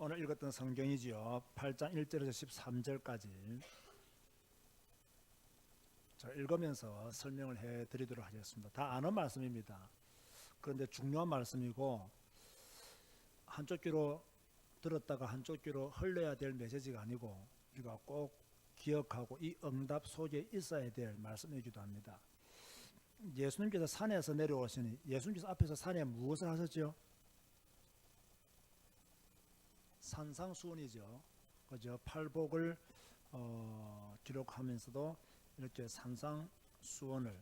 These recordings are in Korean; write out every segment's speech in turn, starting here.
오늘 읽었던 성경이지요. 8장 1절에서 13절까지 자, 읽으면서 설명을 해드리도록 하겠습니다. 다 아는 말씀입니다. 그런데 중요한 말씀이고 한쪽 귀로 들었다가 한쪽 귀로 흘려야 될 메시지가 아니고 우리가 꼭 기억하고 이 응답 속에 있어야 될 말씀이기도 합니다. 예수님께서 산에서 내려오시니 예수님께서 앞에서 산에 무엇을 하셨죠? 산상수훈이죠. 그죠? 팔복을 기록하면서도 이렇게 산상수훈을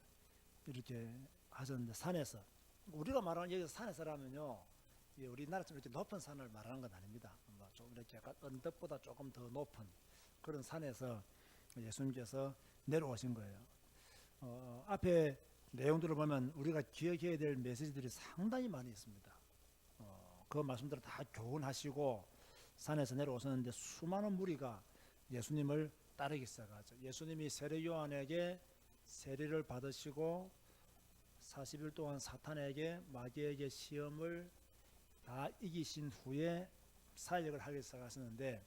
이렇게 하셨는데 산에서 우리가 말하는 여기서 산에서라면요, 우리나라처럼 이렇게 높은 산을 말하는 건 아닙니다. 좀 이렇게 약간 언덕보다 조금 더 높은 그런 산에서 예수님께서 내려오신 거예요. 앞에 내용들을 보면 우리가 기억해야 될 메시지들이 상당히 많이 있습니다. 그 말씀들을 다 교훈하시고 산에서 내려오셨는데 수많은 무리가 예수님을 따르기 시작하죠. 예수님이 세례 요한에게 세례를 받으시고 40일 동안 사탄에게 마귀에게 시험을 다 이기신 후에 사역을 하기 시작하셨는데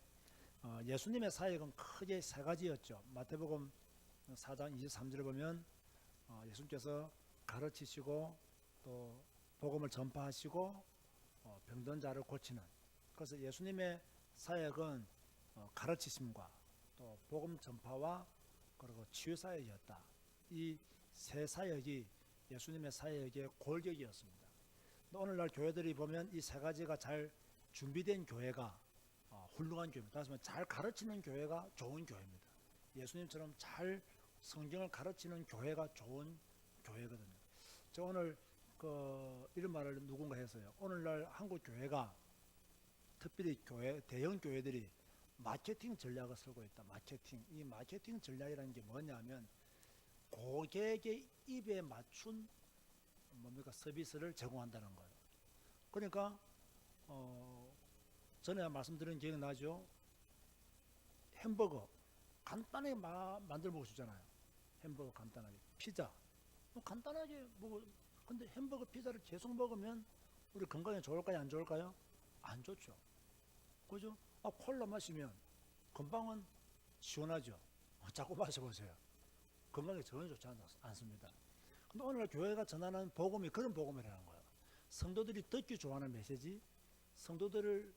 예수님의 사역은 크게 세 가지였죠. 마태복음 4장 23절을 보면 예수님께서 가르치시고 또 복음을 전파하시고 병든 자를 고치는, 그래서 예수님의 사역은 가르치심과 또 복음 전파와 그리고 치유 사역이었다. 이 세 사역이 예수님의 사역의 골격이었습니다. 오늘날 교회들이 보면 이 세 가지가 잘 준비된 교회가 훌륭한 교회입니다. 다시 말해 잘 가르치는 교회가 좋은 교회입니다. 예수님처럼 잘 성경을 가르치는 교회가 좋은 교회거든요. 저 오늘 이런 말을 누군가 했어요. 오늘날 한국 교회가 특별히 대형 교회들이 마케팅 전략을 쓰고 있다. 이 마케팅 전략이라는 게 뭐냐면 고객의 입에 맞춘 서비스를 제공한다는 거예요. 그러니까 전에 말씀드린 기억 나죠? 햄버거 간단하게 만들어 먹을 수 있잖아요. 햄버거 간단하게, 피자 간단하게 근데 햄버거 피자를 계속 먹으면 우리 건강에 좋을까요, 안 좋을까요? 안 좋죠. 그죠? 콜라 마시면 금방은 시원하죠. 자꾸 마셔보세요. 건강에 전혀 좋지 않습니다. 근데 오늘 교회가 전하는 복음이 그런 복음이라는 거예요. 성도들이 듣기 좋아하는 메시지, 성도들을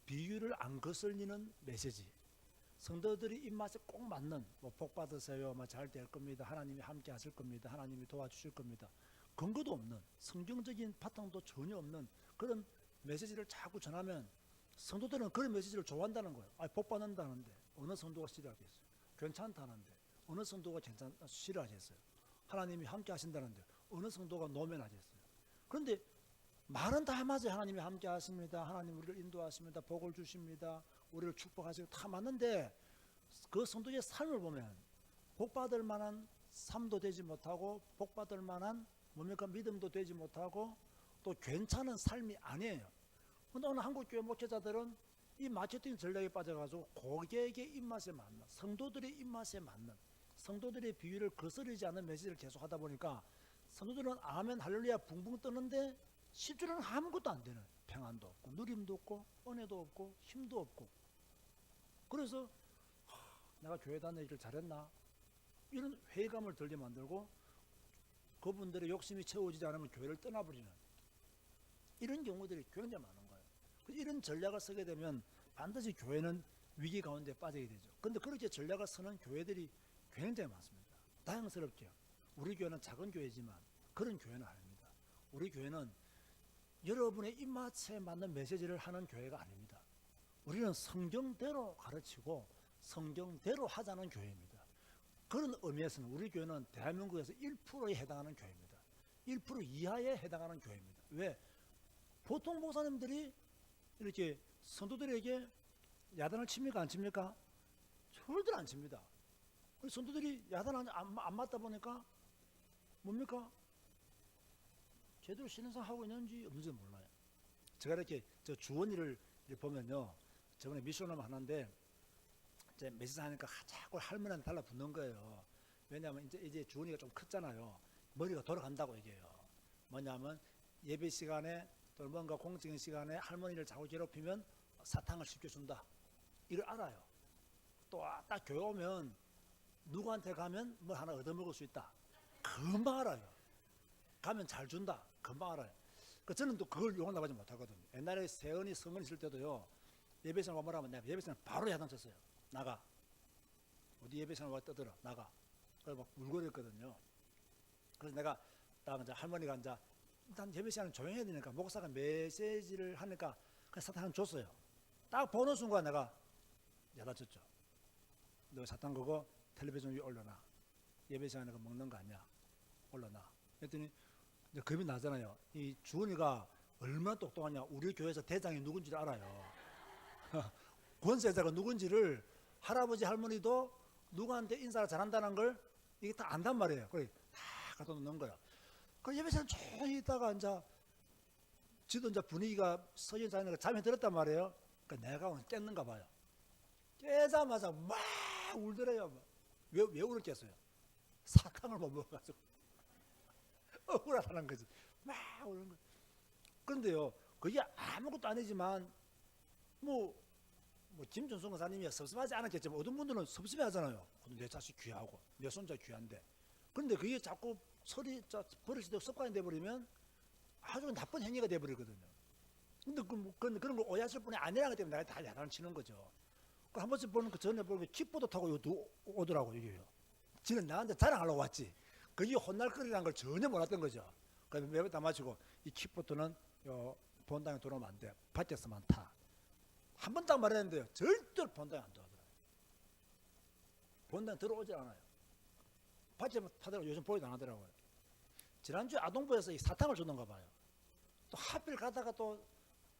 비유를 안 거슬리는 메시지, 성도들이 입맛에 꼭 맞는 복 받으세요, 잘 될 겁니다, 하나님이 함께 하실 겁니다, 하나님이 도와주실 겁니다, 근거도 없는, 성경적인 바탕도 전혀 없는 그런 메시지를 자꾸 전하면 성도들은 그런 메시지를 좋아한다는 거예요. 복 받는다는데 어느 성도가 싫어하겠어요? 괜찮다는데 어느 성도가 싫어하겠어요? 하나님이 함께 하신다는데 어느 성도가 노면하겠어요? 그런데 말은 다 맞아요. 하나님이 함께 하십니다, 하나님 우리를 인도하십니다, 복을 주십니다, 우리를 축복하시고 다 맞는데 그 성도의 삶을 보면 복받을 만한 삶도 되지 못하고 복받을 만한 믿음도 되지 못하고 또 괜찮은 삶이 아니에요. 그런데 오늘 한국교회 목회자들은 이 마케팅 전략에 빠져가지고 고객의 입맛에 맞는, 성도들의 입맛에 맞는, 성도들의 비유를 거스르지 않는 메시지를 계속 하다 보니까 성도들은 아멘 할렐루야 붕붕 뜨는데 실제로는 아무것도 안 되는, 평안도 없고 누림도 없고 은혜도 없고 힘도 없고, 그래서 내가 교회 다니기를 잘했나 이런 회의감을 들게 만들고 그분들의 욕심이 채워지지 않으면 교회를 떠나버리는 이런 경우들이 굉장히 많은 거예요. 이런 전략을 쓰게 되면 반드시 교회는 위기 가운데 빠지게 되죠. 그런데 그렇게 전략을 쓰는 교회들이 굉장히 많습니다. 다행스럽게요. 우리 교회는 작은 교회지만 그런 교회는 아닙니다. 우리 교회는 여러분의 입맛에 맞는 메시지를 하는 교회가 아닙니다. 우리는 성경대로 가르치고 성경대로 하자는 교회입니다. 그런 의미에서는 우리 교회는 대한민국에서 1%에 해당하는 교회입니다. 1% 이하에 해당하는 교회입니다. 왜? 보통 목사님들이 이렇게 성도들에게 야단을 칩니까, 안 칩니까? 절대 안 칩니다. 성도들이 야단 안 맞다 보니까 제대로 신앙생활 하고 있는지 없는지 몰라요. 제가 이렇게 주원이를 보면요, 저번에 미션을 하는데 이제 메시지 하니까 자꾸 할머니한테 달라붙는 거예요. 왜냐하면 이제 주원이가 좀 컸잖아요. 머리가 돌아간다고 얘기해요. 뭐냐면 예배 시간에 또 뭔가 공적인 시간에 할머니를 자꾸 괴롭히면 사탕을 시켜준다. 이걸 알아요. 또 딱 교회 오면 누구한테 가면 뭐 하나 얻어먹을 수 있다. 금방 알아요. 가면 잘 준다. 금방 알아요. 저는 또 그걸 용납하지 못하거든요. 옛날에 세은이 성은 있을 때도요. 예배생활 뭐라면 내가 예배생활 바로 야단쳤어요. 나가. 어디 예배생활 와 떠들어. 나가. 그래서 막 울거렸거든요. 그래서 내가 딱 이제 할머니가 이제 일단 예배시간은 조용해야 되니까 목사가 메시지를 하니까 그 사탕을 줬어요. 딱 보는 순간 내가 야단쳤죠. 너 사탕 그거 텔레비전 위에 올려놔. 예배시간에 먹는 거 아니야. 올려놔. 그랬더니 이제 겁이 나잖아요. 이 주은이가 얼마나 똑똑하냐. 우리 교회에서 대장이 누군지를 알아요. 권세자가 누군지를 할아버지 할머니도 누구한테 인사를 잘한다는 걸 이게 다 안단 말이에요. 그래 다 갖다 놓는 거야. 그 예배시간 조용히 있다가 이제 지도 이제 분위기가 서진 자니까 잠이 들었단 말이에요. 그러니까 내가 오늘 깼는가 봐요. 깨자마자 막 울더래요. 왜 울었겠어요? 사탕을 못 먹어가지고 억울하다는 거지. 막 우는 거예요. 그런데요, 그게 아무것도 아니지만 뭐 김준성 권사님이 섭섭하지 않았겠지만 어떤 분들은 섭섭해하잖아요. 내 자식 귀하고 내 손자 귀한데. 그런데 그게 자꾸 설이 버릇이 되고 습관이 돼버리면 아주 나쁜 행위가 돼버리거든요. 근데 그런 걸 오해하실 분이 아니라기 때문에 내가 다 야단을 치는 거죠. 한 번씩 보는 그 전에 보면 킥보드 타고 오더라고 이게요. 지는 나한테 자랑하려고 왔지. 그게 혼날 거리라는 걸 전혀 몰랐던 거죠. 그래서 매번 다 마치고 이 킥보드는 본당에 들어오면 안 돼. 밖에서만 타. 한 번 딱 말했는데요. 절대로 본당에 안 들어오더라고요. 본당에 들어오질 않아요. 밖에만 타더라고요. 요즘 보이도 안 하더라고요. 지난주에 아동부에서 이 사탕을 줬는가 봐요. 또 하필 가다가 또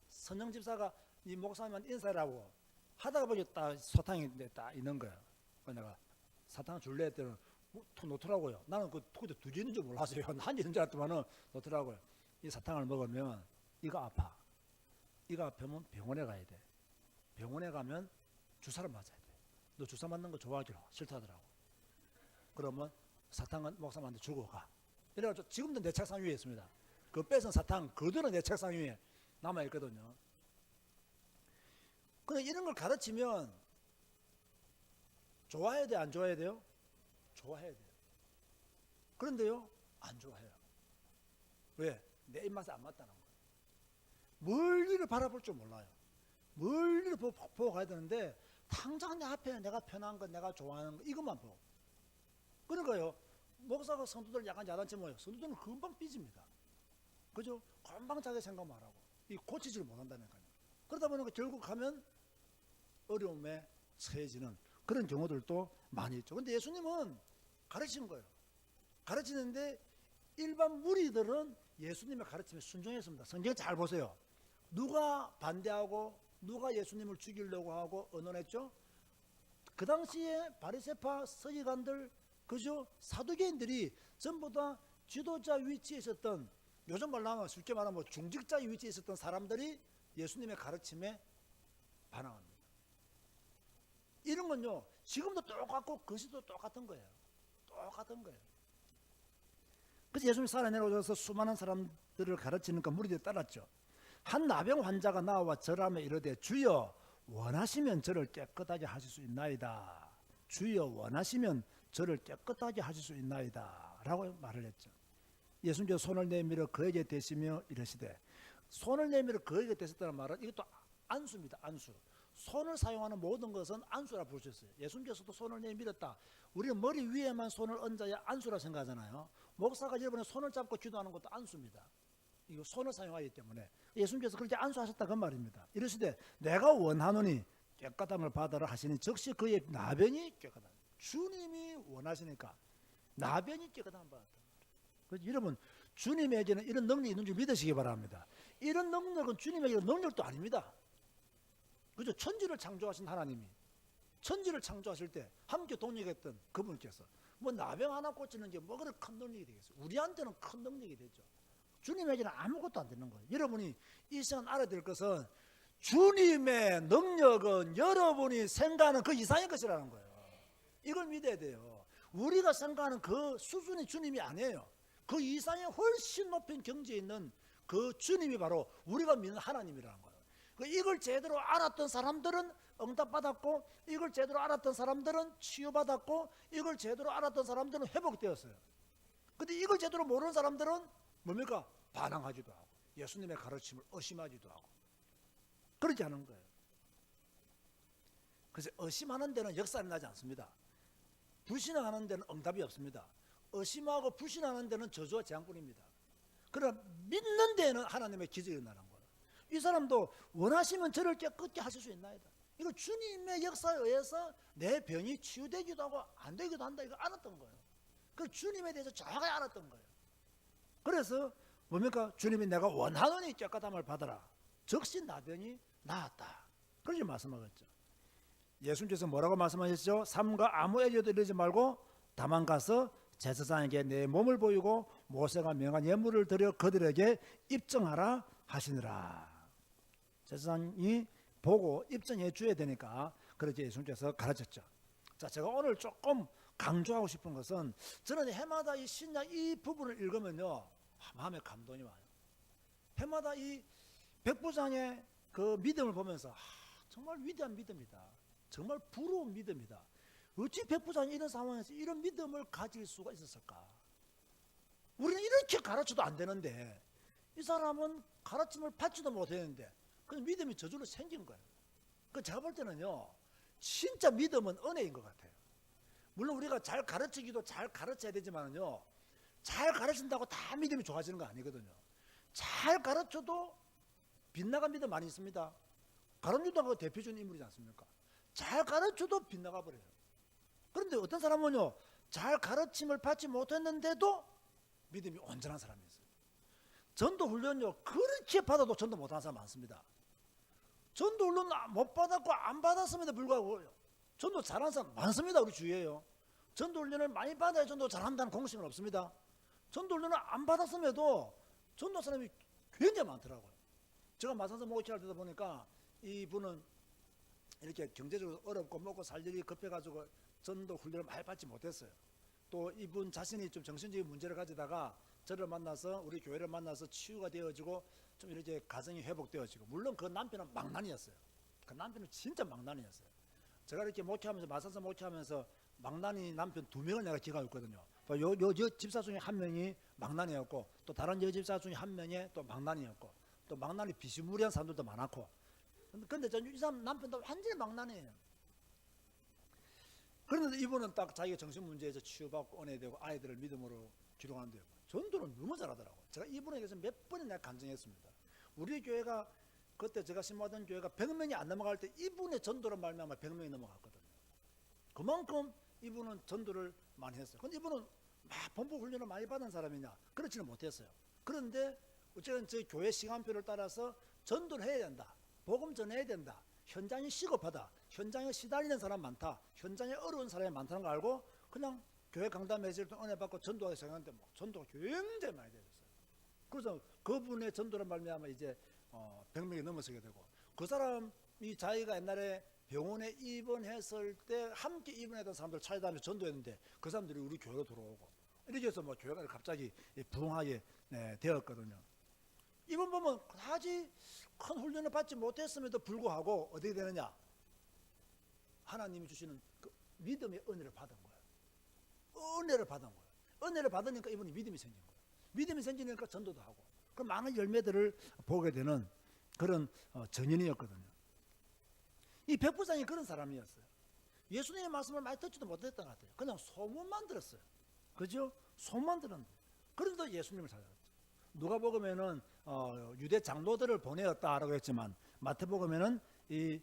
선영 집사가 이 목사님한테 인사를 하고 하다가 보니 딱 사탕이 딱 있는 거예요. 그래서 내가 사탕을 줄래 했더니 툭 놓더라고요. 나는 그 툭에 두 개 있는 줄 몰랐어요. 한 개 있는 줄 알았더만은 놓더라고요. 이 사탕을 먹으면 이가 아파. 이가 아프면 병원에 가야 돼. 병원에 가면 주사를 맞아야 돼. 너 주사 맞는 거 좋아하기로 싫다더라고. 그러면 사탕은 목사님한테 주고 가. 이래가지고 지금도 내 책상 위에 있습니다. 그 뺏은 사탕 그대로 내 책상 위에 남아있거든요. 근데 이런 걸 가르치면 좋아해야 돼, 안 좋아해야 돼요? 좋아해야 돼요. 그런데요, 안 좋아해요. 왜? 내 입맛에 안 맞다는 거예요. 멀리를 바라볼 줄 몰라요. 멀리를 보고 가야 되는데 당장 내 앞에 내가 편한 거, 내가 좋아하는 거 이것만 보고. 그러니까요, 목사가 성도들 약간 야단치면 성도들은 금방 삐집니다. 그죠? 금방 자기 생각만 하고 이 고치지를 못한다니까요. 그러다 보니까 결국 가면 어려움에 처해지는 그런 경우들도 많이 있죠. 근데 예수님은 가르치는 거예요. 가르치는데 일반 무리들은 예수님의 가르침에 순종했습니다. 성경 잘 보세요. 누가 반대하고 누가 예수님을 죽이려고 하고 언론했죠? 그 당시에 바리새파 서기관들 그죠? 사두개인들이 전부 다 지도자 위치에 있었던 요즘 말로 하면 쉽게 말하면 중직자 위치에 있었던 사람들이 예수님의 가르침에 반항합니다. 이런 건요 지금도 똑같고 그 시도 똑같은 거예요. 똑같은 거예요. 그래서 예수님이 살아내려오셔서 수많은 사람들을 가르치니까 무리들이 따랐죠. 한 나병 환자가 나와 절하며 이르되 주여 원하시면 저를 깨끗하게 하실 수 있나이다. 주여 원하시면 저를 깨끗하게 하실 수 있나이다 라고 말을 했죠. 예수님께서 손을 내밀어 그에게 대시며 이르시되, 손을 내밀어 그에게 대셨다는 말은 이것도 안수입니다. 안수. 손을 사용하는 모든 것은 안수라 부르셨어요. 예수님께서도 손을 내밀었다. 우리는 머리 위에만 손을 얹어야 안수라 생각하잖아요. 목사가 이번에 손을 잡고 기도하는 것도 안수입니다. 이거 손을 사용하기 때문에 예수님께서 그렇게 안수하셨다 그 말입니다. 이르시되 내가 원하노니 깨끗함을 받아라 하시니 즉시 그의 나병이 깨끗하다. 주님이 원하시니까 나병이 깨끗함을 받았다. 그래서 여러분 주님에게는 이런 능력이 있는 줄 믿으시기 바랍니다. 이런 능력은 주님에게는 능력도 아닙니다. 그죠? 천지를 창조하신 하나님이 천지를 창조하실 때 함께 동력했던 그분께서 뭐 나병 하나 고치는 게 뭐 그런 큰 능력이 되겠어요? 우리한테는 큰 능력이 되죠. 주님에게는 아무것도 안 되는 거예요. 여러분이 이 시간 알아야 될 것은 주님의 능력은 여러분이 생각하는 그 이상의 것이라는 거예요. 이걸 믿어야 돼요. 우리가 생각하는 그 수준의 주님이 아니에요. 그 이상의 훨씬 높은 경지에 있는 그 주님이 바로 우리가 믿는 하나님이라는 거예요. 이걸 제대로 알았던 사람들은 응답받았고, 이걸 제대로 알았던 사람들은 치유받았고, 이걸 제대로 알았던 사람들은 회복되었어요. 근데 이걸 제대로 모르는 사람들은 뭡니까? 반항하지도 하고 예수님의 가르침을 의심하지도 하고 그러지 않은 거예요. 그래서 의심하는 데는 역사는 나지 않습니다. 불신앙하는 데는 응답이 없습니다. 의심하고 불신하는 데는 저주와 재앙뿐입니다. 그러나 믿는 데는 하나님의 기적이 일어나는 거예요. 이 사람도 원하시면 저를 깨끗게 하실 수 있나이다. 이거 주님의 역사에 의해서 내 병이 치유되기도 하고 안 되기도 한다. 이거 알았던 거예요. 그 주님에 대해서 정확하게 알았던 거예요. 그래서 뭡니까? 주님이 내가 원하노니 깨끗함을 받아라. 즉시 나병이 나았다. 그렇게 말씀하셨죠. 예수님께서 뭐라고 말씀하셨죠? 삼가 아무 애교도 이르지 말고 다만 가서 제사장에게 내 몸을 보이고 모세가 명한 예물을 드려 그들에게 입증하라 하시니라. 제사장이 보고 입증해 줘야 되니까 그렇게 예수님께서 가르쳤죠. 자, 제가 오늘 조금 강조하고 싶은 것은 저는 해마다 이 신약 이 부분을 읽으면요 마음에 감동이 와요. 해마다 이 백부장의 그 믿음을 보면서 정말 위대한 믿음이다. 정말 부러운 믿음이다. 어찌 백부장이 이런 상황에서 이런 믿음을 가질 수가 있었을까? 우리는 이렇게 가르쳐도 안 되는데 이 사람은 가르침을 받지도 못했는데 그 믿음이 저절로 생긴 거예요. 그 제가 볼 때는요 진짜 믿음은 은혜인 것 같아요. 물론 우리가 잘 가르치기도 잘 가르쳐야 되지만요 잘 가르친다고 다 믿음이 좋아지는 거 아니거든요. 잘 가르쳐도 빗나간 믿음 많이 있습니다. 가론유다가 대표적인 인물이지 않습니까? 잘 가르쳐도 빗나가 버려요. 그런데 어떤 사람은요 잘 가르침을 받지 못했는데도 믿음이 온전한 사람이 있어요. 전도 훈련요 그렇게 받아도 전도 못하는 사람 많습니다. 전도 훈련 못 받았고 안 받았음에도 불구하고 전도 잘하는 사람 많습니다. 우리 주위에요. 전도 훈련을 많이 받아야 전도 잘한다는 공식은 없습니다. 전도 훈련을 안 받았음에도 전도 사람이 굉장히 많더라고요. 제가 마산서 목회할 때다 보니까 이분은 이렇게 경제적으로 어렵고 먹고 살 일이 급해가지고 전도 훈련을 많이 받지 못했어요. 또 이분 자신이 좀 정신적인 문제를 가지다가 저를 만나서 우리 교회를 만나서 치유가 되어지고 좀 이렇게 가정이 회복되어지고 물론 그 남편은 망난이었어요. 그 남편은 진짜 망난이었어요. 제가 이렇게 목회하면서 마산서 목회하면서 망난이 남편 2명을 내가 기가고 있거든요. 요 집사 중에 한 명이 망난이었고 또 다른 여 집사 중에 한 명이 또 망난이었고 또 망난이 비스무리한 사람들도 많았고 근데 이 사람 남편도 완전히 망난이에요. 그런데 이분은 딱 자기가 정신 문제에서 치유받고 은혜되고 아이들을 믿음으로 기록하는데요. 전도는 너무 잘하더라고요. 제가 이분에 대해서 몇 번이나 간증했습니다. 우리 교회가 그때 제가 신모하던 교회가 100명이 안 넘어갈 때 이분의 전도로 말미암아 100명이 넘어갔거든요. 그만큼 이분은 전도를 많이 했어요. 근데 이분은 막 본부 훈련을 많이 받은 사람이냐? 그렇지는 못했어요. 그런데 어쨌든 제 교회 시간표를 따라서 전도를 해야 된다. 복음 전해야 된다. 현장이 시급하다. 현장에 시달리는 사람 많다. 현장에 어려운 사람이 많다는 거 알고 그냥 교회 강단 매질 때 은혜 받고 전도하기 시작하는데 뭐 전도가 굉장히 많이 되었어요. 그래서 그분의 전도를 말미암아 이제 100명이 넘어서게 되고 그 사람이 자기가 옛날에 병원에 입원했을 때 함께 입원했던 사람들 찾아다니면서 전도했는데 그 사람들이 우리 교회로 들어오고 이렇게 해서 뭐 교회가 갑자기 부흥하게 되었거든요. 이분 보면 아직 큰 훈련을 받지 못했음에도 불구하고 어떻게 되느냐? 하나님이 주시는 그 믿음의 은혜를 받은 거예요. 은혜를 받은 거예요. 은혜를 받으니까 이분이 믿음이 생긴 거예요. 믿음이 생기니까 전도도 하고 그 많은 열매들을 보게 되는 그런 전인이었거든요. 이 백부장이 그런 사람이었어요. 예수님의 말씀을 많이 듣지도 못했던 것 같아요. 그냥 소문만 들었어요. 그죠? 소문만 들었는데 그런데도 예수님을 찾아갔죠. 누가복음에는 유대 장로들을 보내었다라고 했지만 마태복음에는 이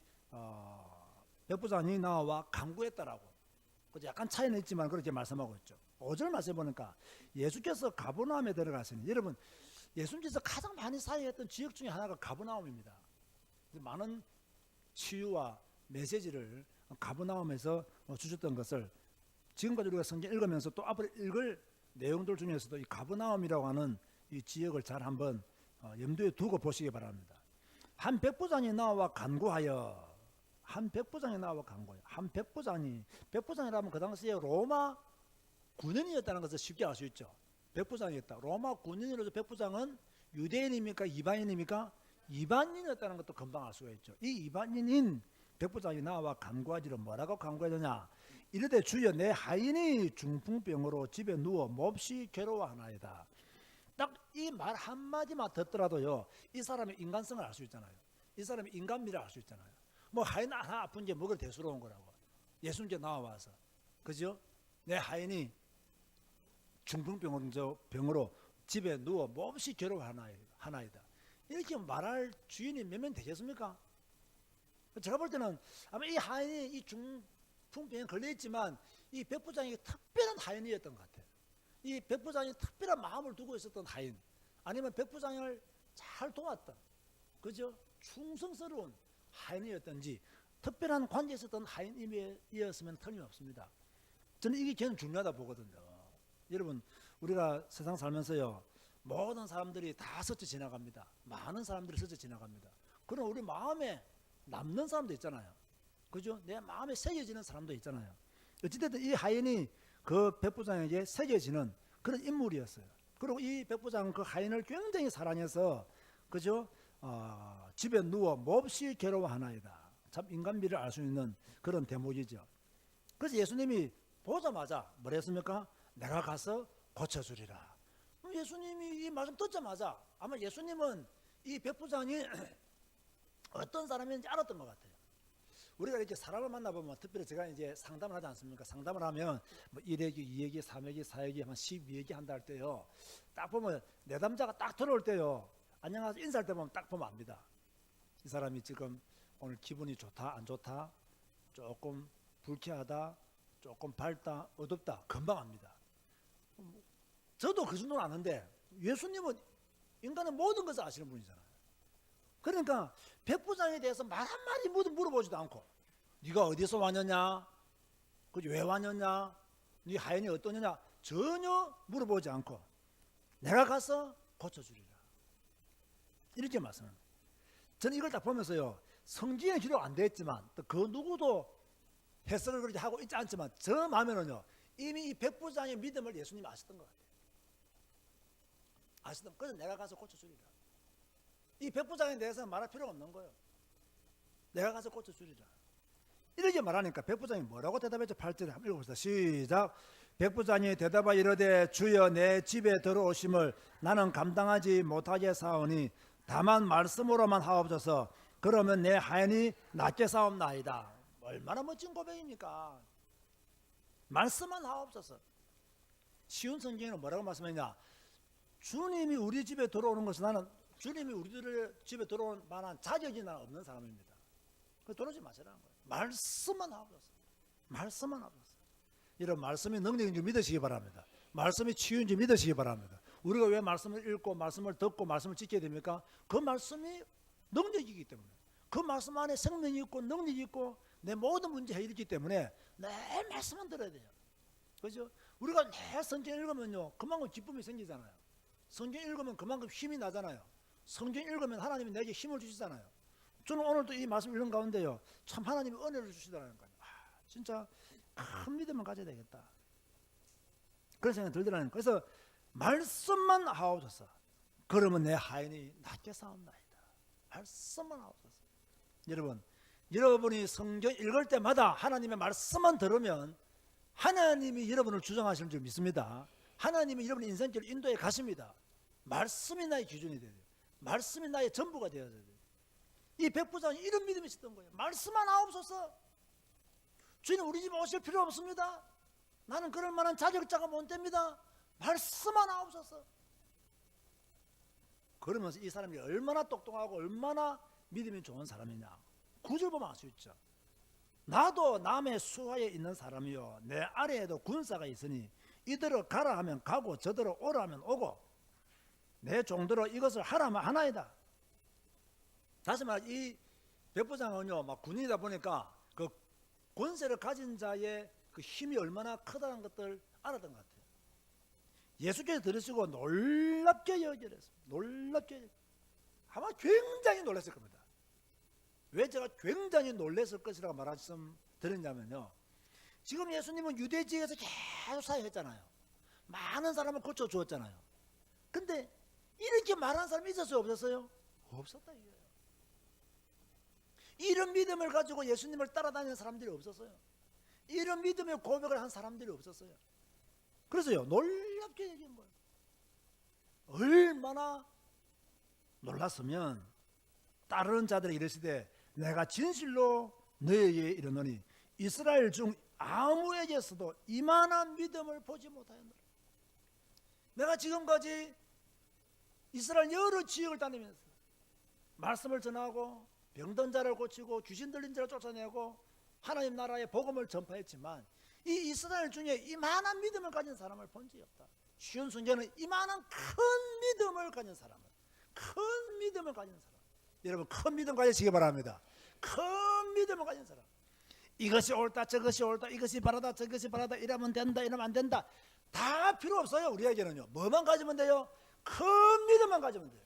백부장이 나와 간구했다라고 약간 차이는 있지만 그렇게 말씀하고 있죠. 5절 말씀해 보니까 예수께서 가버나움에 들어가시니 여러분 예수님께서 가장 많이 사역했던 지역 중에 하나가 가버나움입니다. 많은 치유와 메시지를 가버나움에서 주셨던 것을 지금까지 우리가 성경 읽으면서 또 앞으로 읽을 내용들 중에서도 이 가버나움이라고 하는 이 지역을 잘 한번 염두에 두고 보시기 바랍니다. 한 백부장이 나와 간구하여 한 백부장이라면 그 당시에 로마 군인이었다는 것을 쉽게 알 수 있죠. 백부장이었다. 로마 군인으로서 백부장은 유대인입니까? 이방인입니까? 이방인이었다는 것도 금방 알 수가 있죠. 이 이방인인 백부장이 나와 간구하기를 뭐라고 간구하느냐? 이르되 주여 내 하인이 중풍병으로 집에 누워 몹시 괴로워하나이다. 딱 이 말 한마디만 듣더라도요, 이 사람의 인간성을 알 수 있잖아요. 이 사람의 인간미를 알 수 있잖아요. 뭐 하인 하나 아픈 게 뭐가 대수로운 거라고. 예수님께 나와서, 그죠? 내 하인이 중풍병으로 집에 누워 몹시 괴로워하나이다. 이렇게 말할 주인이 몇 명 되겠습니까? 제가 볼 때는 아마 이 하인이 이 중풍병에 걸려있지만 이 백부장이 특별한 하인이었던 것 같아요. 이 백부장이 특별한 마음을 두고 있었던 하인, 아니면 백부장을 잘 도왔던, 그죠? 충성스러운 하인이었던지 특별한 관계에 있었던 하인이었으면 틀림없습니다. 저는 이게 제일 중요하다 보거든요. 여러분, 우리가 세상 살면서요, 모든 사람들이 다 스쳐 지나갑니다. 많은 사람들이 스쳐 지나갑니다. 그럼 우리 마음에 남는 사람도 있잖아요. 그죠? 내 마음에 새겨지는 사람도 있잖아요. 어찌됐든 이 하인이 그 백부장에게 새겨지는 그런 인물이었어요. 그리고 이 백부장은 그 하인을 굉장히 사랑해서, 그죠? 집에 누워 몹시 괴로워하나이다. 참 인간미를 알 수 있는 그런 대목이죠. 그래서 예수님이 보자마자 뭐랬습니까? 내가 가서 고쳐주리라. 예수님이 이 말씀 듣자마자 아마 예수님은 이 백부장이 어떤 사람인지 알았던 것 같아요. 우리가 이렇게 사람을 만나보면, 특별히 제가 이제 상담을 하지 않습니까? 상담을 하면 뭐 1얘기, 2얘기, 3얘기, 4얘기, 한 12얘기 한다 할 때요, 딱 보면 내담자가 딱 들어올 때요, 안녕하세요 인사할 때 보면 딱 보면 압니다. 이 사람이 지금 오늘 기분이 좋다, 안 좋다, 조금 불쾌하다, 조금 밝다, 어둡다, 금방 압니다. 저도 그 정도는 아는데 예수님은 인간의 모든 것을 아시는 분이잖아요. 그러니까 백부장에 대해서 말 한마디 물어보지도 않고, 네가 어디서 왔느냐, 왜 왔느냐, 네 하인이 어떠느냐, 전혀 물어보지 않고 내가 가서 고쳐주리라, 이렇게 말씀합니다. 저는 이걸 딱 보면서요, 성경에 기록 안 되어 있지만 또 그 누구도 해석을 그렇게 하고 있지 않지만 저 마음에는요, 이미 이 백부장의 믿음을 예수님이 아셨던 것 같아요. 그래서 내가 가서 고쳐주리라. 이 백부장에 대해서는 말할 필요가 없는 거예요. 내가 가서 고쳐주리라. 이렇게 말하니까 백부장이 뭐라고 대답했죠? 8절에 한번 읽어봅시다. 시작. 백부장이 대답하여 이르되 주여 내 집에 들어오심을 나는 감당하지 못하게 사오니 다만 말씀으로만 하옵소서. 그러면 내 하인이 낫게 사옵나이다. 얼마나 멋진 고백입니까? 말씀만 하옵소서. 쉬운 성경에는 뭐라고 말씀했냐? 주님이 우리 집에 들어오는 것은 나는, 주님이 우리들 집에 들어올 만한 자격이 나는 없는 사람입니다. 들어오지 마시라는 거예요. 말씀만 하옵소서. 말씀만 하옵소서. 이런 말씀이 능력인 줄 믿으시기 바랍니다. 말씀이 치유인 줄 믿으시기 바랍니다. 우리가 왜 말씀을 읽고 말씀을 듣고 말씀을 지켜야 됩니까? 그 말씀이 능력이기 때문에, 그 말씀 안에 생명이 있고 능력이 있고 내 모든 문제 해결이기 때문에 내 말씀만 들어야 돼요. 그죠? 우리가 내 성경 읽으면요, 그만큼 기쁨이 생기잖아요. 성경 읽으면 그만큼 힘이 나잖아요. 성경 읽으면 하나님이 내게 힘을 주시잖아요. 저는 오늘도 이 말씀 읽는 가운데요, 참 하나님이 은혜를 주시더라는 거예요. 진짜 큰 믿음을 가져야 되겠다, 그런 생각이 들더라는 거예요. 그래서 말씀만 하옵소서. 그러면 내 하인이 낫게 사옵나이다. 말씀만 하옵소서. 여러분, 여러분이 성경 읽을 때마다 하나님의 말씀만 들으면 하나님이 여러분을 주장하시는 줄 믿습니다. 하나님이 여러분의 인생길을 인도해 가십니다. 말씀이 나의 기준이 돼야 돼요. 말씀이 나의 전부가 되어야 돼요. 이 백부장이 이런 믿음이 있었던 거예요. 말씀만 하옵소서. 주님 우리 집에 오실 필요 없습니다. 나는 그럴 만한 자격자가 못 됩니다. 말씀만 하옵소서. 그러면서 이 사람이 얼마나 똑똑하고 얼마나 믿음이 좋은 사람이냐, 9절 보면 알 수 있죠. 나도 남의 수하에 있는 사람이요 내 아래에도 군사가 있으니 이들을 가라 하면 가고 저들을 오라 하면 오고 내 종들로 이것을 하라면 하나이다. 다시 말해, 이 백부장은요, 막 군인이다 보니까 그 권세를 가진 자의 그 힘이 얼마나 크다는 것들 알았던 것 같아요. 예수께서 들으시고 놀랍게 여기랬어요. 놀랍게, 아마 굉장히 놀랐을 겁니다. 왜 제가 굉장히 놀랐을 것이라고 말씀 드렸냐면요, 지금 예수님은 유대 지역에서 계속 사역했잖아요. 많은 사람을 고쳐 주었잖아요. 근데 이렇게 말하는 사람이 있었어요, 없었어요? 없었다 이거예요. 이런 믿음을 가지고 예수님을 따라다니는 사람들이 없었어요. 이런 믿음의 고백을 한 사람들이 없었어요. 그래서요, 놀랍게 얘기한 거예요. 얼마나 놀랐으면 따르는 자들이 이르시되 내가 진실로 너에게 이르노니 이스라엘 중 아무에게서도 이만한 믿음을 보지 못하였노라. 내가 지금까지 이스라엘 여러 지역을 다니면서 말씀을 전하고 병든 자를 고치고 귀신 들린 자를 쫓아내고 하나님 나라의 복음을 전파했지만 이 이스라엘 중에 이만한 믿음을 가진 사람을 본 적이 없다. 쉬운 순간은 이만한 큰 믿음을 가진 사람을, 큰 믿음을 가진 사람, 여러분 큰 믿음 가지시기 바랍니다. 큰 믿음을 가진 사람, 이것이 옳다 저것이 옳다 이것이 바라다 저것이 바라다 이러면 된다 이러면 안 된다 다 필요 없어요. 우리에게는요, 뭐만 가지면 돼요? 큰 믿음만 가지면 돼요.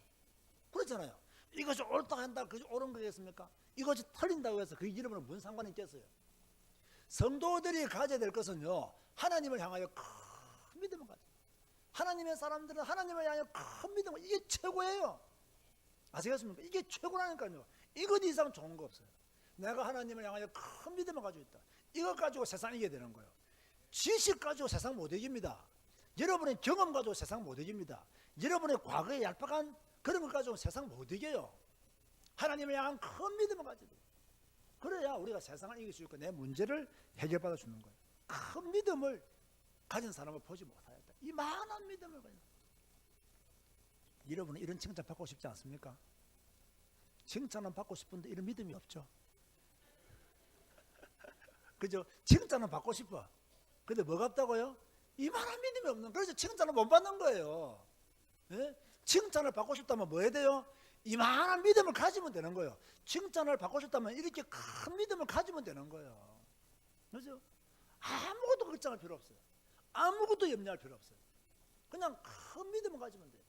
그렇잖아요. 이것이 옳다 한다, 그것이 옳은 거겠습니까? 이것이 틀린다고 해서 그 이름으로 무슨 상관이 있겠어요? 성도들이 가져야 될 것은요, 하나님을 향하여 큰 믿음을 가져. 하나님의 사람들은 하나님을 향하여 큰 믿음을, 이게 최고예요. 아시겠습니까? 이게 최고라니까요. 이것 이상 좋은 거 없어요. 내가 하나님을 향하여 큰 믿음을 가지고 있다. 이것 가지고 세상 이기게 되는 거예요. 지식 가지고 세상 못 이깁니다. 여러분의 경험 가지고 세상 못 이깁니다. 여러분의 과거에 얄팍한 그런 것 가지고 세상 못 이겨요. 하나님을 향한 큰 믿음을 가지고, 그래야 우리가 세상을 이길 수 있고 내 문제를 해결받아 주는 거예요. 큰 믿음을 가진 사람을 보지 못하였다. 이만한 믿음을 가진. 여러분은 이런 칭찬 받고 싶지 않습니까? 칭찬은 받고 싶은데 이런 믿음이 없죠. 그죠? 칭찬은 받고 싶어. 근데 뭐가 없다고요? 이만한 믿음이 없는. 그래서 칭찬을 못 받는 거예요. 예? 칭찬을 받고 싶다면 뭐 해야 돼요? 이만한 믿음을 가지면 되는 거예요. 칭찬을 받고 싶다면 이렇게 큰 믿음을 가지면 되는 거예요. 그렇죠? 아무것도 걱정할 필요 없어요. 아무것도 염려할 필요 없어요. 그냥 큰 믿음을 가지면 돼요.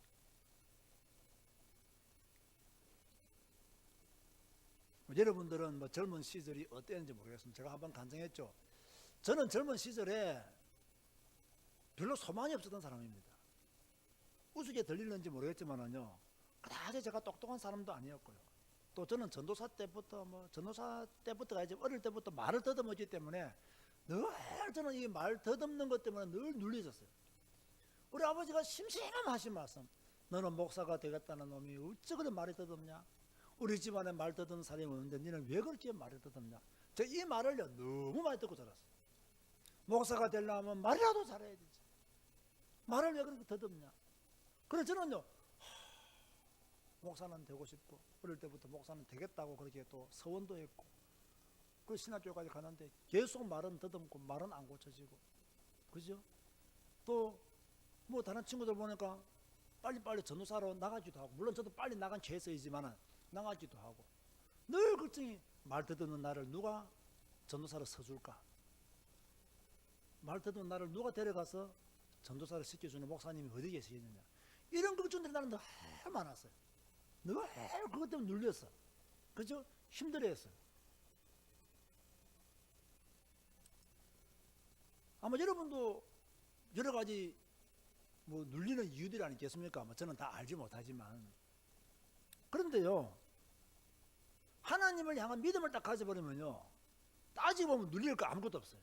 여러분들은 뭐 젊은 시절이 어땠는지 모르겠습니다. 제가 한번 간증했죠. 저는 젊은 시절에 별로 소망이 없었던 사람입니다. 우습게 들리는지 모르겠지만은요, 그다지 제가 똑똑한 사람도 아니었고요. 또 저는 전도사 때부터가 이제 어릴 때부터 말을 더듬었기 때문에 늘 저는 이 말 더듬는 것 때문에 늘 눌리셨어요. 우리 아버지가 심심하신 말씀, 너는 목사가 되겠다는 놈이 어찌 그래 말이 더듬냐? 우리 집안에 말 더듬는 사람이 없는데 너는 왜 그렇게 말을 더듬냐? 제가 이 말을요 너무 많이 듣고 자랐어요. 목사가 되려면 말이라도 잘해야 되지, 말을 왜 그렇게 더듬냐? 그래서 저는요, 목사는 되고 싶고 어릴 때부터 목사는 되겠다고 그렇게 또 서원도 했고, 그 신학교까지 가는데 계속 말은 더듬고 말은 안 고쳐지고, 그죠? 또 뭐 다른 친구들 보니까 빨리빨리 전도사로 나가기도 하고, 물론 저도 빨리 나간 죄서이지만 나가기도 하고, 늘 걱정이, 말 더듬는 나를 누가 전도사로 서줄까? 말 더듬는 나를 누가 데려가서 전도사를 시켜주는 목사님이 어디 계시겠느냐? 이런 걱정들이 나는 늘 많았어요. 늘 그것 때문에 눌렸어. 그죠? 힘들어했어요. 아마 여러분도 여러 가지 뭐 눌리는 이유들이 아니겠습니까? 뭐 저는 다 알지 못하지만. 그런데요, 하나님을 향한 믿음을 딱 가져버리면요, 따지고 보면 눌릴 거 아무것도 없어요.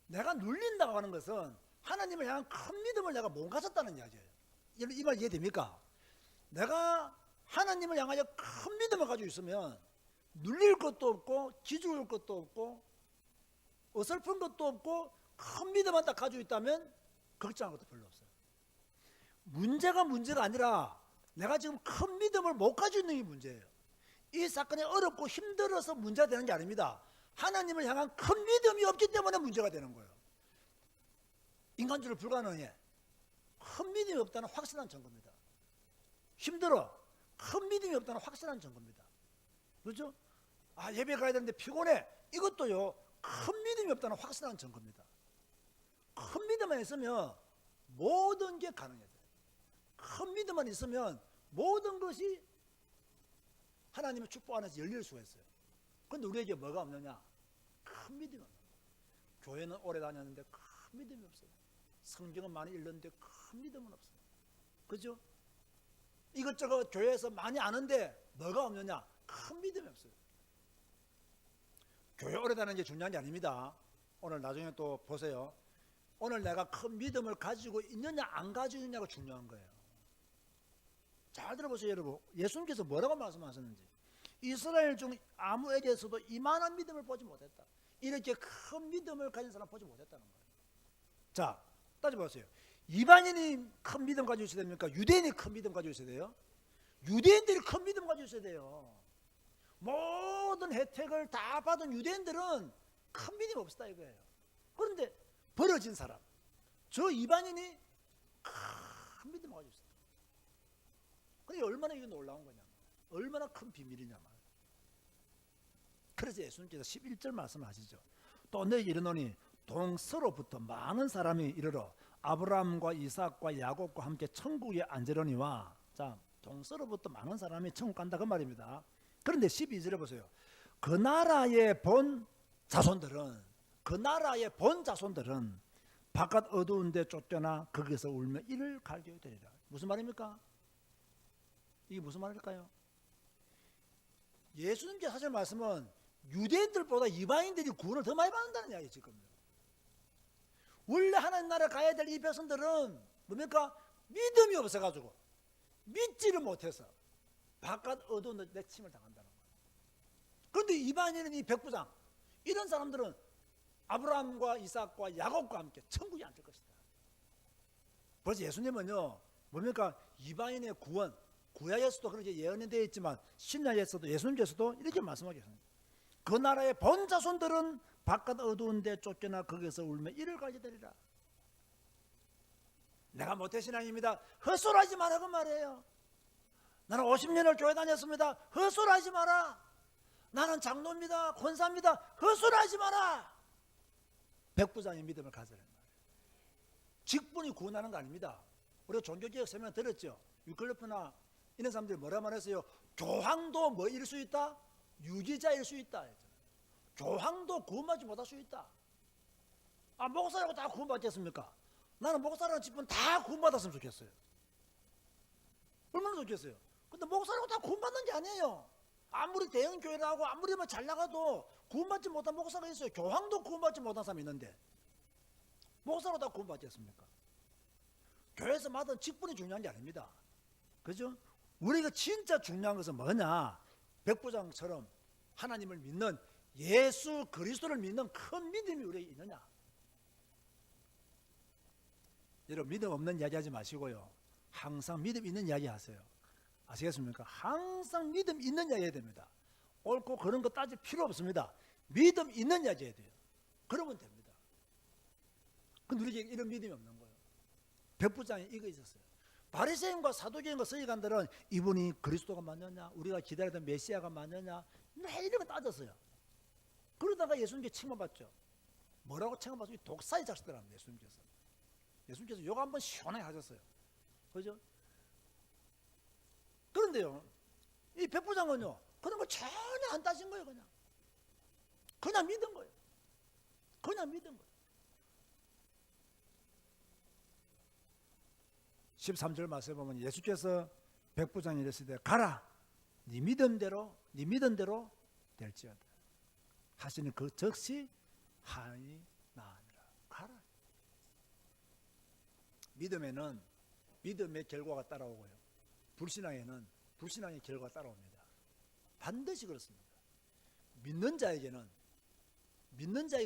내가 눌린다고 하는 것은 하나님을 향한 큰 믿음을 내가 못 가졌다는 이야기예요. 이 말 이해됩니까? 내가 하나님을 향하여 큰 믿음을 가지고 있으면 눌릴 것도 없고 기죽을 것도 없고 어설픈 것도 없고 큰 믿음만 딱 가지고 있다면 걱정할 것도 별로 없어요. 문제가 아니라 내가 지금 큰 믿음을 못 가지고 있는 게 문제예요. 이 사건이 어렵고 힘들어서 문제가 되는 게 아닙니다. 하나님을 향한 큰 믿음이 없기 때문에 문제가 되는 거예요. 인간적으로 불가능해. 큰 믿음이 없다는 확실한 증거입니다. 힘들어. 큰 믿음이 없다는 확실한 증거입니다. 그렇죠? 아, 예배 가야 되는데 피곤해. 이것도요, 큰 믿음이 없다는 확실한 증거입니다. 큰 믿음만 있으면 모든 게 가능해져요. 큰 믿음만 있으면 모든 것이 하나님의 축복 안에서 열릴 수가 있어요. 그런데 우리에게 뭐가 없느냐? 큰 믿음이 없는 거예요. 교회는 오래 다녔는데 큰 믿음이 없어요. 성경은 많이 읽는데 큰 믿음은 없어요. 그죠? 이것저것 교회에서 많이 아는데 뭐가 없느냐? 큰 믿음이 없어요. 교회 오래 다니는 게 중요한 게 아닙니다. 오늘 나중에 또 보세요. 오늘 내가 큰 믿음을 가지고 있느냐 안 가지고 있느냐가 중요한 거예요. 잘 들어보세요, 여러분. 예수님께서 뭐라고 말씀하셨는지. 이스라엘 중 아무에게서도 이만한 믿음을 보지 못했다. 이렇게 큰 믿음을 가진 사람 보지 못했다는 거예요. 자, 따져보세요. 이방인이 큰 믿음 가지고 있어야 됩니까? 유대인이 큰 믿음 가지고 있어야 돼요? 유대인들이 큰 믿음 가지고 있어야 돼요. 모든 혜택을 다 받은 유대인들은 큰 믿음이 없었다 이거예요. 그런데 벌어진 사람, 저 이방인이 큰 믿음을 가지고 있어요. 그게 얼마나 이게 놀라운 거냐, 얼마나 큰 비밀이냐 말이에요. 그래서 예수님께서 11절 말씀하시죠. 또 너희에게 이르노니 동서로부터 많은 사람이 이르러 아브라함과 이삭과 야곱과 함께 천국에 앉으려니와. 자, 동서로부터 많은 사람이 천국 간다 그 말입니다. 그런데 12절에 보세요. 그 나라의 본 자손들은 바깥 어두운 데 쫓겨나 거기서 울며 이를 갈게 되리라. 무슨 말입니까? 이게 무슨 말일까요? 예수님께서 하실 말씀은 유대인들보다 이방인들이 구원을 더 많이 받는다는 이야기 지금. 원래 하나님 나라 가야 될 이 백성들은 뭡니까? 믿음이 없어가지고 믿지를 못해서 바깥 어두운 데 내침을 당한다는 거예요. 그런데 이방인은 이 백부장, 이런 사람들은 아브라함과 이삭과 야곱과 함께 천국에 앉을 것이다. 벌써 예수님은요, 뭡니까? 이방인의 구원, 구약에서도 그렇게 예언이 되어 있지만 신약에서도 예수님께서도 이렇게 말씀하고 계십니다. 그 나라의 본 자손들은 바깥 어두운 데 쫓겨나 거기서 울며 이를 가게 되리라. 내가 모태신앙입니다. 헛소리하지 마라 그 말이에요. 나는 50년을 교회 다녔습니다. 헛소리하지 마라. 나는 장로입니다. 권사입니다. 헛소리하지 마라. 백부장의 믿음을 가져라는 말이에요. 직분이 구원하는 거 아닙니다. 우리가 종교개혁 설명 들었죠. 위클리프나 이런 사람들이 뭐라 말했어요? 교황도 뭐일 수 있다? 유기자일 수 있다. 교황도 구원받지 못할 수 있다. 아, 목사라고 다 구원받겠습니까? 나는 목사라는 직분 다 구원받았으면 좋겠어요. 얼마나 좋겠어요. 근데 목사라고 다 구원받는 게 아니에요. 아무리 대형 교회라고 아무리 잘 나가도 구원받지 못한 목사가 있어요. 교황도 구원받지 못한 사람이 있는데 목사로 다 구원받겠습니까? 교회에서 맡은 직분이 중요한 게 아닙니다. 그죠? 우리가 진짜 중요한 것은 뭐냐? 백부장처럼 하나님을 믿는, 예수 그리스도를 믿는 큰 믿음이 우리에게 있느냐? 여러분, 믿음 없는 이야기 하지 마시고요, 항상 믿음 있는 이야기 하세요. 아시겠습니까? 항상 믿음 있는 이야기 해야 됩니다. 옳고 그런 거 따질 필요 없습니다. 믿음 있는 이야기 해야 돼요. 그러면 됩니다. 근데 우리에게 이런 믿음이 없는 거예요. 백부장이 이거 있었어요. 바리새인과 사두개인과 서기관들은 이분이 그리스도가 맞느냐, 우리가 기다리던 메시아가 맞느냐, 매일 이런 거 따졌어요. 그러다가 예수님께 칭찬받죠. 뭐라고 칭찬받죠? 독사의 자식들합니다. 예수님께서 욕 한번 시원하게 하셨어요. 그죠? 그런데요, 이 백부장은요, 그런 거 전혀 안 따진 거예요. 그냥 믿은 거예요. 그냥 믿은 거예요. 13절 말씀에 보면 예수께서 백부장이 이랬을 때 가라, 네 믿음대로 될지어다 하시는 그 즉시 하니 나으니라. 가라. 믿음에는 믿음의 결과가 따라오고요, 불신앙에는 불신앙의 결과가 따라옵니다. 반드시 그렇습니다. 믿는 자에게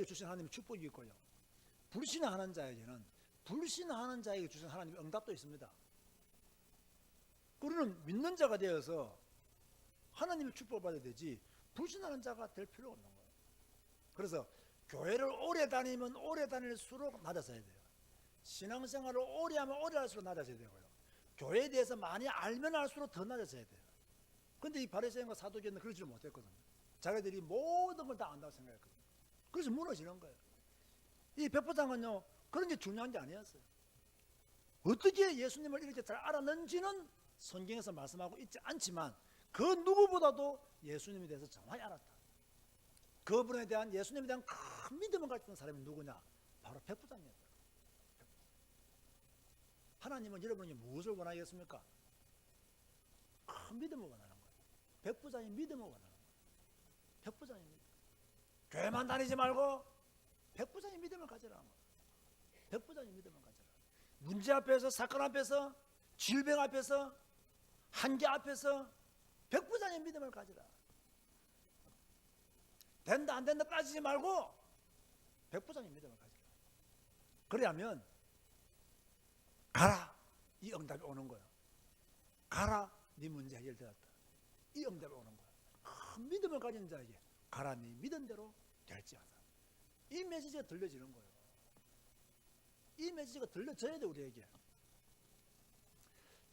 주신 하나님의 축복이 있고요, 불신앙하는 자에게 주신 하나님의 응답도 있습니다. 우리는 믿는 자가 되어서 하나님의 축복을 받아야 되지 불신하는 자가 될 필요가 없는 거예요. 그래서 교회를 오래 다니면 오래 다닐수록 낮아져야 돼요. 신앙생활을 오래 하면 오래 할수록 낮아져야 되고요, 교회에 대해서 많이 알면 알수록 더 낮아져야 돼요. 근데 이 바리새인과 사두개인은 그러지 못했거든요. 자기들이 모든 걸 다 안다고 생각했거든요. 그래서 무너지는 거예요. 이 백부장은요, 그런 게 중요한 게 아니었어요. 어떻게 예수님을 이렇게 잘 알았는지는 성경에서 말씀하고 있지 않지만 그 누구보다도 예수님에 대해서 정확히 알았다. 그분에 대한, 예수님에 대한 큰 믿음을 가졌던 사람이 누구냐? 바로 백부장이었다. 하나님은 여러분에게 무엇을 원하겠습니까? 큰 믿음을 원하는 거예요. 백부장의 믿음을 원하는 거예요. 백부장의 믿음. 교회만 다니지 말고 백부장의 믿음을 가지라는 거예요. 백부장의 믿음을 가지라. 문제 앞에서, 사건 앞에서, 질병 앞에서, 한계 앞에서 백부장의 믿음을 가지라. 된다 안 된다 따지지 말고 백부장의 믿음을 가지라. 그래야면 가라, 이 응답이 오는 거야. 가라, 네 문제 해결되었다, 이 응답이 오는 거야. 큰 믿음을 가진 자에게 가라, 네 믿은 대로 될지어다. 이 메시지가 들려지는 거예요. 이 메시지가 들려져야 돼, 우리에게.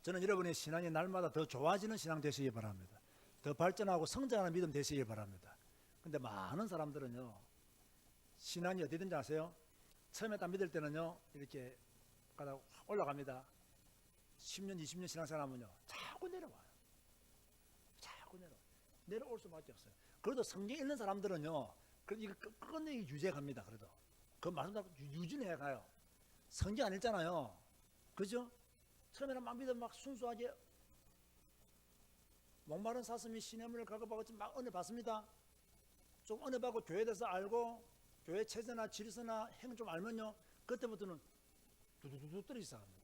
저는 여러분의 신앙이 날마다 더 좋아지는 신앙 되시기 바랍니다. 더 발전하고 성장하는 믿음 되시기 바랍니다. 근데 많은 사람들은요, 신앙이 어디 든지 아세요? 처음에 딱 믿을 때는요, 이렇게 가다 올라갑니다. 10년, 20년 신앙생활하면요, 자꾸 내려와요. 자꾸 내려올 수밖에 없어요. 그래도 성경 읽는 사람들은요, 이거 끝내기 유지해 갑니다. 그래도 그 말씀 다 유지해 가요. 성경 안 읽잖아요. 그죠? 처음에는 막 믿어 막 순수하게 목마른 사슴이 시냇물을 갈급하고 막 은혜 받습니다. 좀 은혜 받고 교회에 대해서 알고 교회 체제나 질서나 행 좀 알면요, 그때부터는 두두두두 떨어지기 시작합니다.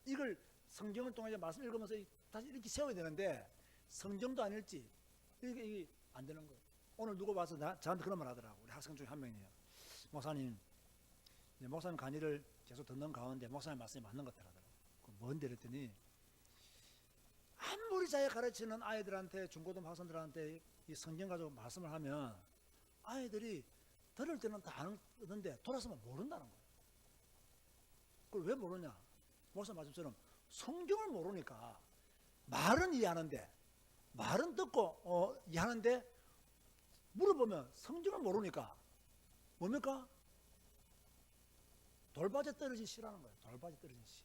이걸 성경을 통해 말씀 읽으면서 다시 이렇게 세워야 되는데 성경도 안 읽지, 이게 안 되는 거예요. 오늘 누가 와서 저한테 그런 말 하더라고. 우리 학생 중에 한 명이에요. 목사님, 목사님 강의를 계속 듣는 가운데 목사님 말씀이 맞는 것 같더라고요. 뭔데 그랬더니, 아무리 자기가 가르치는 아이들한테, 중고등 학생들한테 이 성경 가지고 말씀을 하면 아이들이 들을 때는 다 아는데 돌아서면 모른다는 거예요. 그걸 왜 모르냐? 목사님 말씀처럼 성경을 모르니까 말은 이해하는데, 말은 듣고 이해하는데 물어보면 성경을 모르니까 뭡니까? 돌바지 떨어진 시라는 거예요. 돌바지 떨어진 시.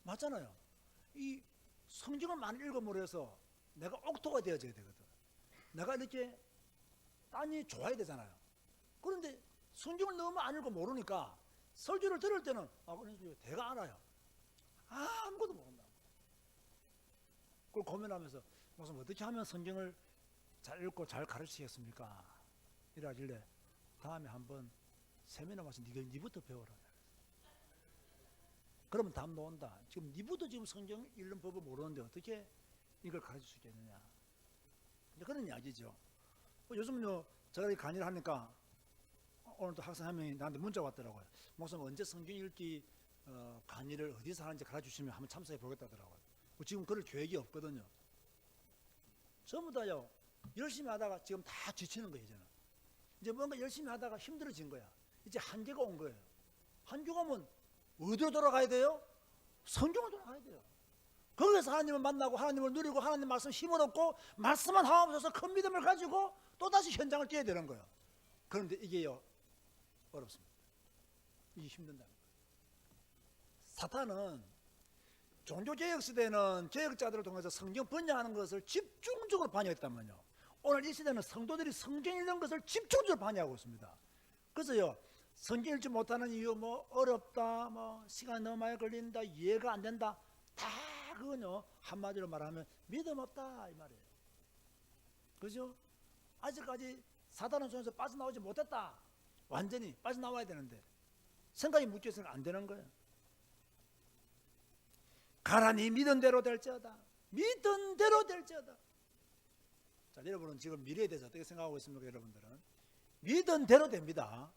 맞잖아요. 이 성경을 많이 읽어보려 해서 내가 옥토가 되어져야 되거든. 내가 이렇게 딴이 좋아야 되잖아요. 그런데 성경을 너무 안 읽고 모르니까 설교를 들을 때는 대가 알아요. 아무것도 모른다. 그걸 고민하면서 목사님 어떻게 하면 성경을 잘 읽고 잘 가르치겠습니까? 이러길래 다음에 한번 세미나 와서 니부터 배워라. 그러면 답 나온다. 지금 니부터 지금 성경 읽는 법을 모르는데 어떻게 이걸 가르칠 수 있겠느냐. 그런 이야기죠. 요즘요, 제가 강의를 하니까 오늘도 학생 한 명이 나한테 문자 왔더라고요. 목사님 언제 성경 읽기 강의를 어디서 하는지 가르쳐주시면 한번 참석해 보겠다더라고요. 지금 그럴 계획이 없거든요. 전부 다요, 열심히 하다가 지금 다 지치는 거예요. 이제 뭔가 열심히 하다가 힘들어진 거야. 이제 한계가 온 거예요. 한계가 오면 어디로 돌아가야 돼요? 성경으로 돌아가야 돼요. 거기서 하나님을 만나고 하나님을 누리고 하나님 말씀 힘을 얻고 말씀만 하옵소서 큰 믿음을 가지고 또다시 현장을 뛰어야 되는 거예요. 그런데 이게요, 어렵습니다. 이게 힘든다는 거예요. 사탄은 종교개혁 시대는 개혁자들을 통해서 성경 번역하는 것을 집중적으로 반영했다면요, 오늘 이 시대는 성도들이 성경 읽는 것을 집중적으로 반영하고 있습니다. 그래서요, 성경 읽지 못하는 이유, 어렵다, 시간이 너무 많이 걸린다, 이해가 안 된다, 다 그건요, 한마디로 말하면 믿음 없다 이 말이에요. 그죠? 아직까지 사단의 손에서 빠져나오지 못했다. 완전히 빠져나와야 되는데 생각이 묶여서는 안 되는 거예요. 가라, 네 믿은 대로 될지어다. 믿은 대로 될지어다. 자, 여러분은 지금 미래에 대해서 어떻게 생각하고 있습니까? 여러분들은 믿은 대로 됩니다.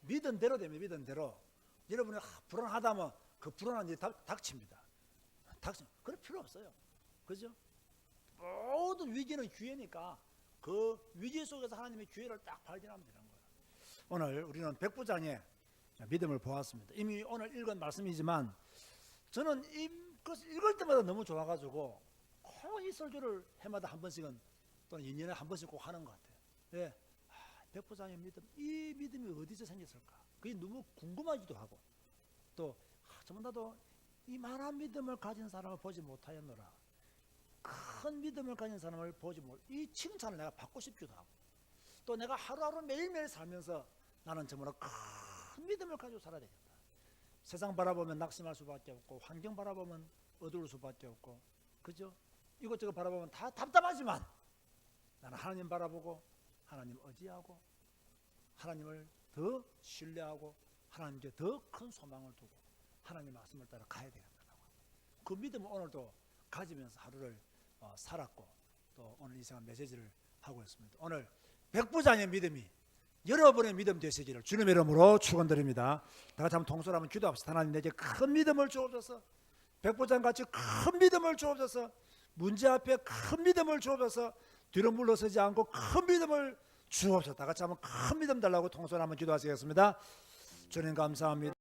믿은 대로 됩니다. 믿은 대로. 여러분이 불안하다면 그 불안한 일이 닥칩니다. 그럴 필요 없어요. 그죠? 모든 위기는 기회니까 그 위기 속에서 하나님의 기회를 딱 발견하면 되는 거예요. 오늘 우리는 백부장의 믿음을 보았습니다. 이미 오늘 읽은 말씀이지만 저는 그것을 읽을 때마다 너무 좋아가지고 이 설교를 해마다 한 번씩은 또는 2년에 한 번씩 꼭 하는 것 같아요. 예. 백부장의 믿음, 이 믿음이 어디서 생겼을까? 그게 너무 궁금하기도 하고 또 정말 나도 이만한 믿음을 가진 사람을 보지 못하였노라. 큰 믿음을 가진 사람을 보지 못, 이 칭찬을 내가 받고 싶기도 하고 또 내가 하루하루 매일매일 살면서 나는 정말 큰 믿음을 가지고 살아야 되겠다. 세상 바라보면 낙심할 수밖에 없고 환경 바라보면 어두울 수밖에 없고 그죠? 이것저것 바라보면 다 답답하지만 나는 하나님 바라보고 하나님 의지하고 하나님을 더 신뢰하고 하나님께 더 큰 소망을 두고 하나님 말씀을 따라 가야 되겠다고. 그 믿음을 오늘도 가지면서 하루를 살았고 또 오늘 이 시간 메시지를 하고 있습니다. 오늘 백부장의 믿음이 여러분의 믿음 되시기를 주님의 이름으로 축원드립니다. 다 같이 한번 통솔 한번 기도합시다. 하나님 내게 큰 믿음을 주옵소서. 백부장같이 큰 믿음을 주옵소서. 문제 앞에 큰 믿음을 주옵소서. 뒤로 물러서지 않고 큰 믿음을 주옵소서. 다 같이 한번 큰 믿음 달라고 통솔 한번 기도하시겠습니다. 주님 감사합니다.